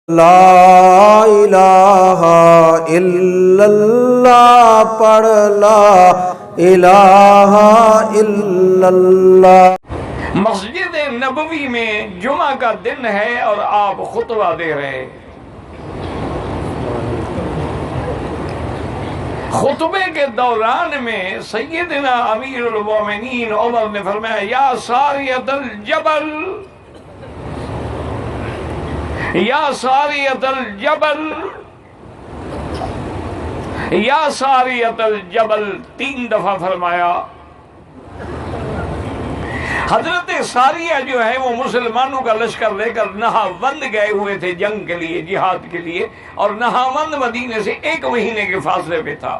لا الہ الا اللہ پڑھ لا الہ الا اللہ۔ مسجد نبوی میں جمعہ کا دن ہے اور آپ خطبہ دے رہے، خطبے کے دوران میں سیدنا امیر المومنین عمر نے فرمایا یا ساریۃ الجبل، یا ساریۃ الجبل، یا ساریۃ الجبل، 3 دفعہ فرمایا۔ حضرت ساریہ جو ہے وہ مسلمانوں کا لشکر لے کر نہاوند گئے ہوئے تھے جنگ کے لیے، جہاد کے لیے، اور نہاوند مدینے سے 1 مہینے کے فاصلے پہ تھا۔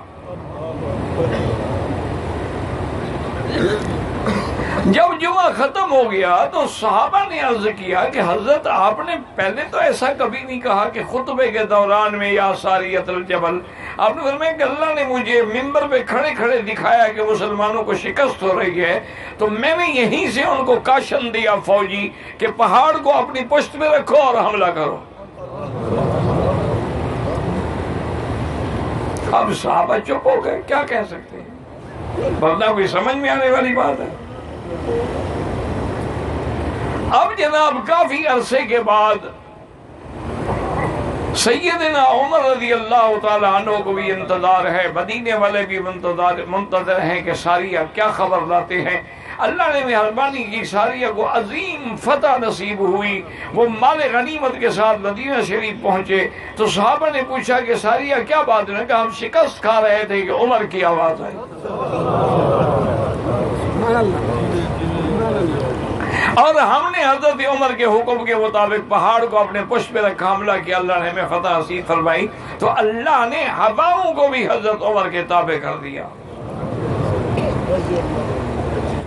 جب جمعہ ختم ہو گیا تو صحابہ نے عرض کیا کہ حضرت آپ نے پہلے تو ایسا کبھی نہیں کہا کہ خطبے کے دوران میں یا ساریۃ الجبل، آپ نے فرمایا کہ اللہ نے مجھے منبر پہ کھڑے کھڑے دکھایا کہ مسلمانوں کو شکست ہو رہی ہے، تو میں نے یہیں سے ان کو کاشن دیا فوجی کہ پہاڑ کو اپنی پشت پہ رکھو اور حملہ کرو۔ اب صحابہ چپ ہو گئے، کیا کہہ سکتے ہیں، ورنہ کوئی سمجھ میں آنے والی بات ہے۔ اب جناب کافی عرصے کے بعد سیدنا عمر رضی اللہ تعالی عنہ کو بھی انتظار ہے، مدینے والے بھی منتظر ہیں کہ ساریہ کیا خبر لاتے ہیں۔ اللہ نے مہربانی کی، ساریہ کو عظیم فتح نصیب ہوئی، وہ مال غنیمت کے ساتھ مدینہ شریف پہنچے۔ تو صحابہ نے پوچھا کہ ساریہ کیا بات ہے؟ کہ ہم شکست کھا رہے تھے کہ عمر کی آواز آئی، اور ہم نے حضرت عمر کے حکم کے مطابق پہاڑ کو اپنے پشت پہ رکھا، حملہ کیا، اللہ نے ہمیں فتح نصیب فرمائی۔ تو اللہ نے ہواؤں کو بھی حضرت عمر کے تابع کر دیا۔